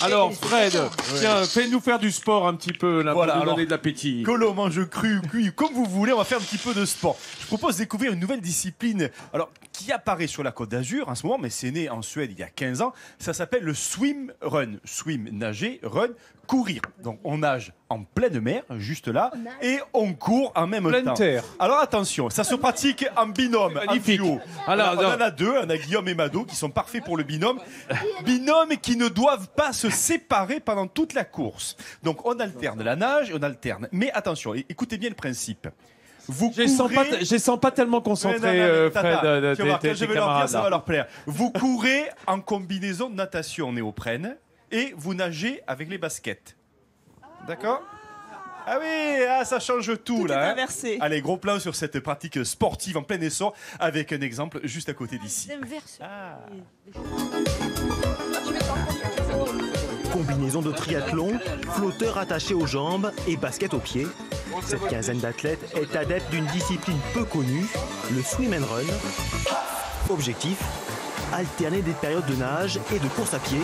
Alors, Fred, tiens, fais-nous faire du sport un petit peu, là, Voilà, pour nous alors, donner de l'appétit. Que l'on mange cru, cuit, comme vous voulez, on va faire un petit peu de sport. Je propose de découvrir une nouvelle discipline qui apparaît sur la Côte d'Azur en ce moment, mais c'est né en Suède il y a 15 ans. Ça s'appelle le swim run. Swim, nager, run, courir. Donc on nage en pleine mer, juste là, et on court en même Pleine temps. terre. Alors attention, ça se pratique en binôme, en Magnifique. duo. Alors, On en a deux, on a Guillaume et Mado qui sont parfaits pour le binôme. Binôme qui ne doivent pas se séparer pendant toute la course. Donc on alterne la nage, on alterne. Mais attention, écoutez bien le principe. Vous Je les sens pas tellement concentrés, Fred, tu vas voir, quand je vais leur dire, ça va là. leur plaire. Vous courez en combinaison de natation néoprène et vous nagez avec les baskets. D'accord ? Ah oui, ça change tout là. Est inversé. Allez, gros plan sur cette pratique sportive en plein essor avec un exemple juste à côté d'ici. Combinaison de triathlon, flotteur attaché aux jambes et basket aux pieds. Cette quinzaine d'athlètes est adepte d'une discipline peu connue, le swim and run. Objectif, alterner des périodes de nage et de course à pied.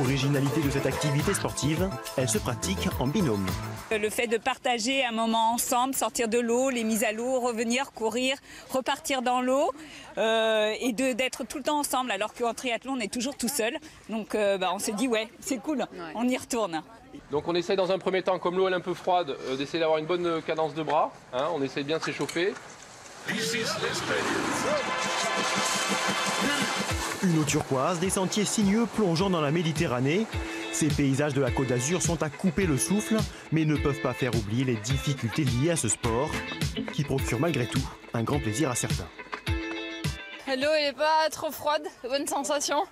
Originalité de cette activité sportive, elle se pratique en binôme. Le fait de partager un moment ensemble, sortir de l'eau, les mises à l'eau, revenir, courir, repartir dans l'eau et d'être tout le temps ensemble alors qu'en triathlon on est toujours tout seul. Donc on s'est dit ouais, c'est cool, on y retourne. Donc on essaye dans un premier temps, comme l'eau est un peu froide, d'essayer d'avoir une bonne cadence de bras. On essaye bien de s'échauffer. Une eau turquoise, des sentiers sinueux plongeant dans la Méditerranée. Ces paysages de la Côte d'Azur sont à couper le souffle, mais ne peuvent pas faire oublier les difficultés liées à ce sport, qui procure malgré tout un grand plaisir à certains. L'eau elle est pas trop froide, bonne sensation.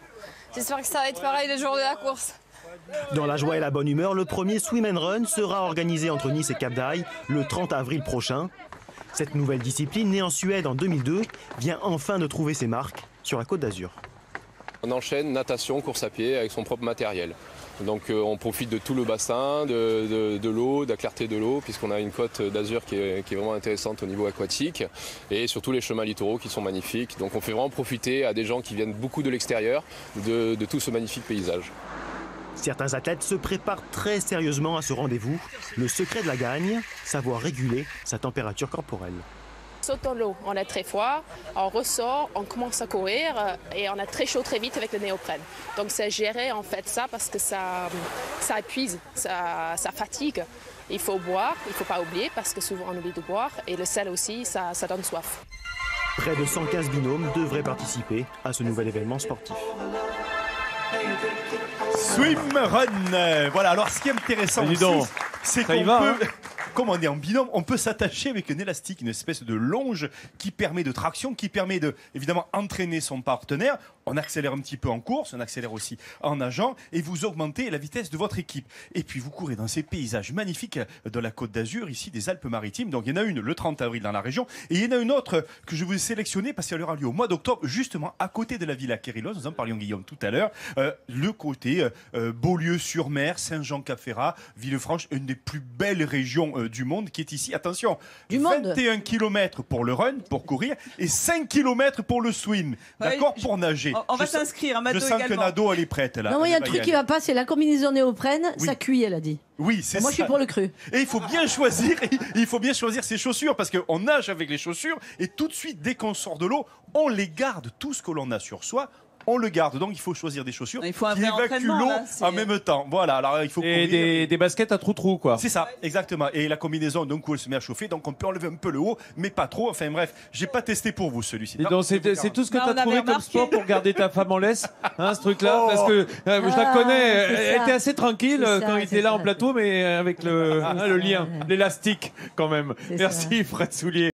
J'espère que ça va être pareil le jour de la course. Dans la joie et la bonne humeur, le premier Swim and Run sera organisé entre Nice et Cap d'Aille le 30 avril prochain. Cette nouvelle discipline, née en Suède en 2002, vient enfin de trouver ses marques sur la Côte d'Azur. On enchaîne natation, course à pied avec son propre matériel. Donc on profite de tout le bassin, de l'eau, de la clarté de l'eau, puisqu'on a une côte d'Azur qui est vraiment intéressante au niveau aquatique, et surtout les chemins littoraux qui sont magnifiques. Donc on fait vraiment profiter à des gens qui viennent beaucoup de l'extérieur de tout ce magnifique paysage. Certains athlètes se préparent très sérieusement à ce rendez-vous. Le secret de la gagne, savoir réguler sa température corporelle. Saute dans l'eau, on a très froid, on ressort, on commence à courir et on a très chaud très vite avec le néoprène. Donc c'est gérer en fait ça parce que ça épuise, ça fatigue. Il faut boire, il ne faut pas oublier parce que souvent on oublie de boire et le sel aussi, ça donne soif. Près de 115 binômes devraient participer à ce nouvel événement sportif. Swim run. Voilà, alors ce qui est intéressant aussi, c'est qu'on peut... Comme on est en binôme, on peut s'attacher avec un élastique, une espèce de longe qui permet de traction, qui permet de, évidemment, entraîner son partenaire. On accélère un petit peu en course, on accélère aussi en nageant et vous augmentez la vitesse de votre équipe. Et puis vous courez dans ces paysages magnifiques de la Côte d'Azur, ici des Alpes-Maritimes. Donc il y en a une le 30 avril dans la région et il y en a une autre que je vous ai sélectionnée parce qu'elle aura lieu au mois d'octobre, justement à côté de la Villa Quérilos. Nous en parlions, Guillaume, tout à l'heure. Le côté Beaulieu-sur-Mer, Saint-Jean-Cap-Ferrat, Villefranche, une des plus belles régions du monde qui est ici. Attention, 21 km pour le run, pour courir, et 5 km pour le swim. D'accord, pour nager. On va s'inscrire, Mado également. Je sens que Nado, elle est prête là. Non, il y a un truc qui va pas, c'est la combinaison néoprène, ça cuit, elle a dit. Oui, c'est ça. Moi, je suis pour le cru. Et il faut bien choisir ses chaussures parce qu'on nage avec les chaussures et tout de suite, dès qu'on sort de l'eau, on les garde. Tout ce que l'on a sur soi, on le garde. Donc il faut choisir des chaussures qui évacuent l'eau en même temps. Voilà, alors il faut des baskets à trou-trou, quoi. C'est ça, exactement. Et la combinaison, d'un coup, elle se met à chauffer, donc on peut enlever un peu le haut, mais pas trop. Enfin bref, j'ai pas testé pour vous celui-ci. C'est tout ce que tu as trouvé comme sport pour garder ta femme en laisse, ce truc-là, parce que je la connais, elle était assez tranquille quand il était là en plateau, mais avec le lien, l'élastique quand même. Merci Fred Soulier.